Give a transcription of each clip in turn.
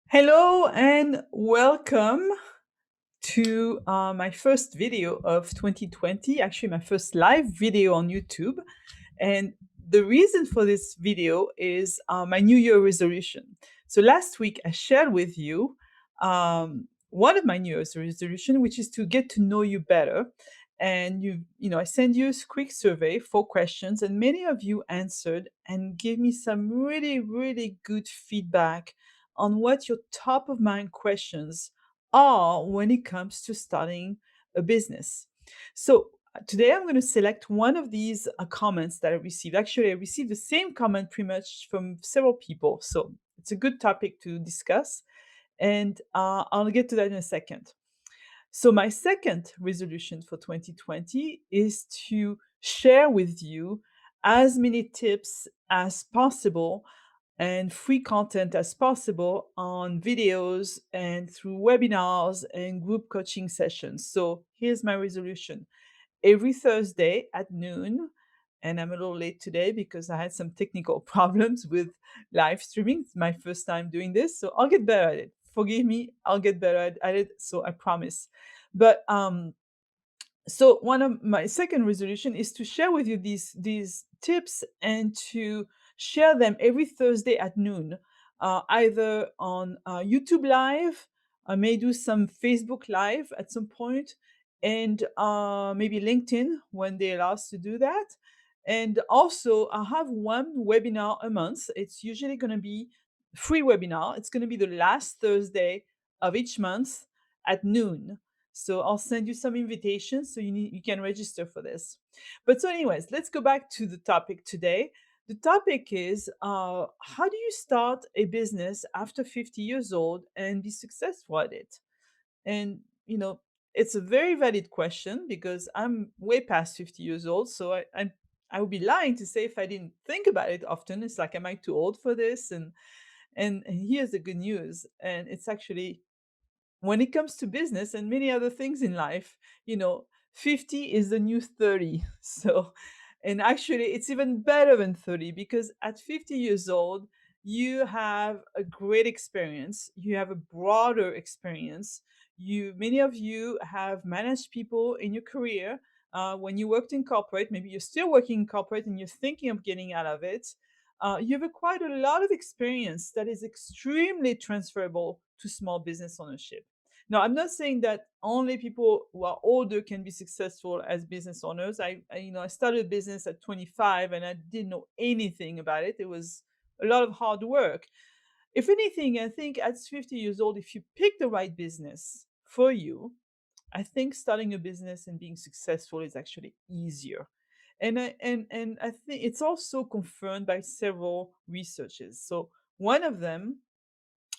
Hello and welcome to my first video of 2020, actually, my first live video on YouTube. And the reason for this video is my New Year resolution. So last week, I shared with you one of my New Year's resolution, which is to get to know you better. And I send you a quick survey, 4 questions, and many of you answered and gave me some really, really good feedback on what your top of mind questions are when it comes to starting a business. So today I'm going to select one of these comments that I received. Actually, I received the same comment pretty much from several people. So it's a good topic to discuss. And I'll get to that in a second. So, my second resolution for 2020 is to share with you as many tips as possible and free content as possible on videos and through webinars and group coaching sessions. So, here's my resolution every Thursday at noon. And I'm a little late today because I had some technical problems with live streaming. It's my first time doing this, so I'll get better at it. Forgive me, I'll get better at it, so I promise. But so one of my second resolution is to share with you these tips and to share them every Thursday at noon, either on YouTube Live. I may do some Facebook Live at some point, and maybe LinkedIn when they allow us to do that. And also, I have one webinar a month. It's usually going to be free webinar. It's going to be the last Thursday of each month at noon, so I'll send you some invitations so you can register for this. But so, anyways, let's go back to the topic today. The topic is how do you start a business after 50 years old and be successful at it? And it's a very valid question because I'm way past 50 years old. So I would be lying to say if I didn't think about it often. It's like, am I too old for this? And here's the good news. And it's actually when it comes to business and many other things in life, you know, 50 is the new 30. So, and actually, it's even better than 30 because at 50 years old, you have a great experience, you have a broader experience. Many of you have managed people in your career. When you worked in corporate, maybe you're still working in corporate and you're thinking of getting out of it. You've acquired a lot of experience that is extremely transferable to small business ownership. Now, I'm not saying that only people who are older can be successful as business owners. I started a business at 25 and I didn't know anything about it. It was a lot of hard work. If anything, I think at 50 years old, if you pick the right business for you, I think starting a business and being successful is actually easier. And I think it's also confirmed by several researches. So one of them,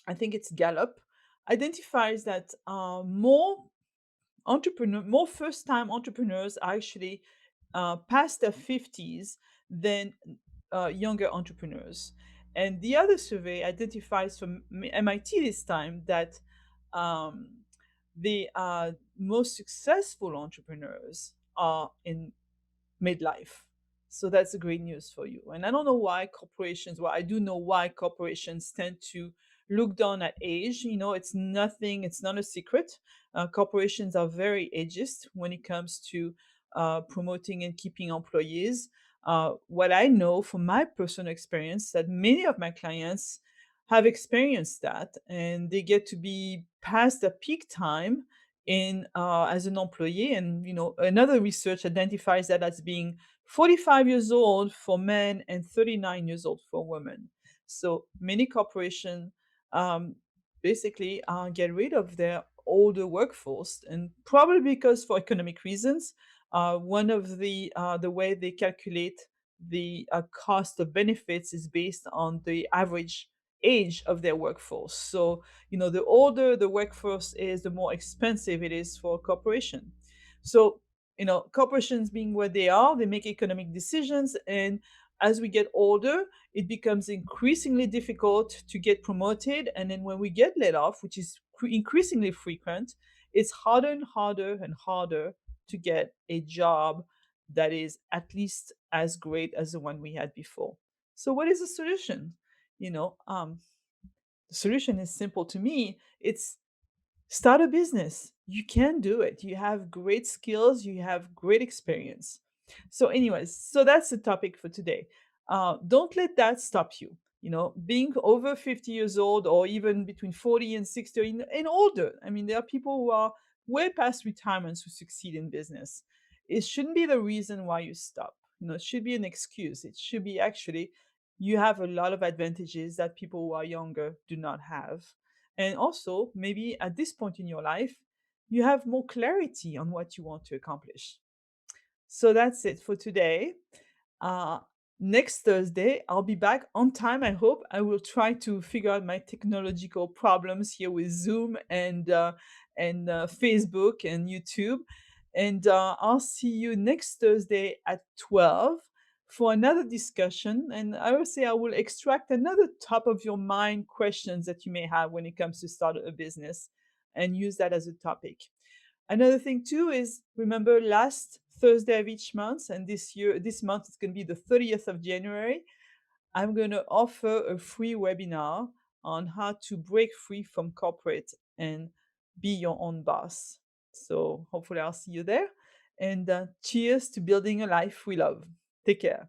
I think it's Gallup, identifies that more first-time entrepreneurs are actually past their 50s than younger entrepreneurs. And the other survey identifies from MIT this time that um, the most successful entrepreneurs are in midlife. So that's the great news for you. And I don't know why corporations, well, I do know why corporations tend to look down at age. It's nothing, it's not a secret. Corporations are very ageist when it comes to promoting and keeping employees. What I know from my personal experience that many of my clients have experienced that and they get to be past the peak time in as an employee. And another research identifies that as being 45 years old for men and 39 years old for women. So many corporations um, basically get rid of their older workforce, and probably because for economic reasons. One of the way they calculate the cost of benefits is based on the average age of their workforce. So the older the workforce is, the more expensive it is for a corporation. So corporations being where they are, they make economic decisions, and as we get older, it becomes increasingly difficult to get promoted. And then when we get laid off, which is increasingly frequent, it's harder and harder and harder to get a job that is at least as great as the one we had before. So what is the solution? you know um, The solution is simple to me. It's start a business. You can do it. You have great skills, you have great experience. So, anyways, so that's the topic for today. Don't let that stop you. You know, being over 50 years old or even between 40 and 60 and older. I mean, there are people who are way past retirement who succeed in business. It shouldn't be the reason why you stop. You know, it should be an excuse. It should be actually you have a lot of advantages that people who are younger do not have. And also, maybe at this point in your life, you have more clarity on what you want to accomplish. So that's it for today. Uh, Next Thursday, I'll be back on time. I hope I will try to figure out my technological problems here with Zoom and Facebook and YouTube. And I'll see you next Thursday at 12 for another discussion. And I will say I will extract another top of your mind questions that you may have when it comes to start a business and use that as a topic. Another thing too is remember last Thursday of each month, and this month it's going to be the 30th of January. I'm going to offer a free webinar on how to break free from corporate and be your own boss. So hopefully I'll see you there. And cheers to building a life we love. Take care.